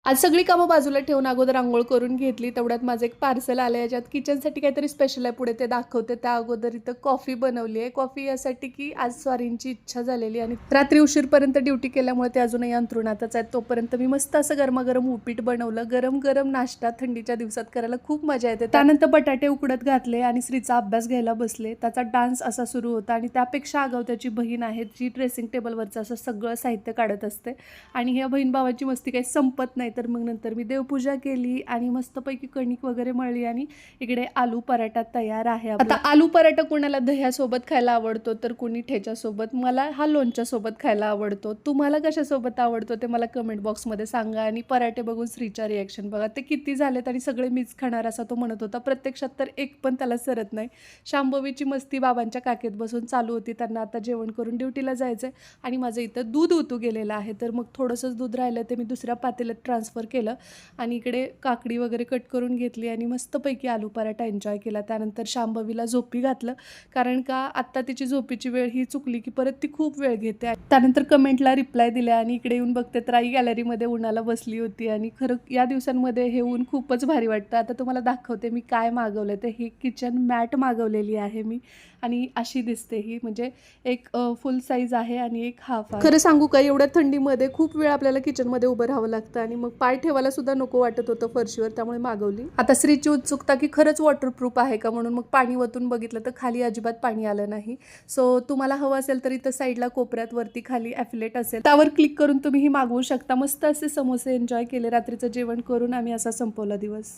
आज सगळी कामं बाजूला ठेवून अगोदर अंघोळ करून घेतली. तेवढ्यात माझं एक पार्सल आलं, याच्यात किचनसाठी काहीतरी स्पेशल आहे, पुढे ते दाखवते. त्या अगोदर इथं कॉफी बनवली आहे. कॉफी यासाठी की आज स्वारींची इच्छा झालेली आणि रात्री उशीरपर्यंत ड्युटी केल्यामुळे ते अजूनही अंथरुणातच आहेत. तोपर्यंत मी मस्त असं गरमागरम उपीट बनवलं. गरम गरम नाश्ता थंडीच्या दिवसात करायला खूप मजा येते. त्यानंतर बटाटे उकडत घातले आणि श्रीचा अभ्यास घ्यायला बसले. त्याचा डान्स असा सुरू होता आणि त्यापेक्षा आगाऊ त्याची बहीण आहे, जी ड्रेसिंग टेबलवरचं असं सगळं साहित्य काढत असते आणि ह्या बहीण भावाची मस्ती काही संपत नाही. तर मग नंतर मी देवपूजा केली आणि मस्तपैकी कणिक वगैरे मळली आणि इकडे आलू पराठा तयार आहे. आता आलू पराठा कोणाला दह्यासोबत खायला आवडतो तर कोणी ठेच्यासोबत, मला हा लोणच्यासोबत खायला आवडतो. तुम्हाला कशासोबत आवडतो ते मला कमेंट बॉक्समध्ये सांगा. आणि पराठे बघून श्रीच्या रिॲक्शन बघा, ते किती झालेत आणि सगळे मीच खाणार असा तो म्हणत होता. प्रत्यक्षात तर एक पण त्याला सरत नाही. शांभवीची मस्ती बाबांच्या काकेत बसून चालू होती. त्यांना आता जेवण करून ड्युटीला जायचं आहे आणि माझं इथं दूध उतू गेलेलं आहे, तर मग थोडंसंच दूध राहिलं ते मी दुसऱ्या पातेल्यात ट्रान्सफर केलं आणि इकडे काकडी वगैरे कट करून घेतली आणि मस्तपैकी आलू पराठा एन्जॉय केला. त्यानंतर शांभवीला झोपी घातलं, कारण का आत्ता तिची झोपीची वेळ ही चुकली की परत ती खूप वेळ घेते. त्यानंतर कमेंटला रिप्लाय दिल्या आणि इकडे येऊन बघते तर आई गॅलरीमध्ये उन्हाला बसली होती आणि खरं या दिवसांमध्ये हे ऊन खूपच भारी वाटतं. आता तुम्हाला दाखवते मी काय मागवलं. ते ही किचन मॅट मागवलेली आहे मी आणि अशी दिसते ही, म्हणजे एक फुल साईज आहे आणि एक हाफ आहे. खरं सांगू का, एवढ्या थंडीमध्ये खूप वेळ आपल्याला किचनमध्ये उभं राहावं लागतं आणि मग पाय ठेवायला सुद्धा नको वाटत होतं फरशीवर, त्यामुळे मागवली. आता श्रीची उत्सुकता की खरंच वॉटरप्रूफ आहे का म्हणून मग पाणी वतून बघितलं तर खाली अजिबात पाणी आलं नाही. सो तुम्हाला हवं असेल तर इथं साईडला कोपऱ्यात वरती खाली ॲफिलेट असेल, त्यावर क्लिक करून तुम्ही ही मागवू शकता. मस्त असे समोसे एन्जॉय केले. रात्रीचं जेवण करून आम्ही असा संपवला दिवस.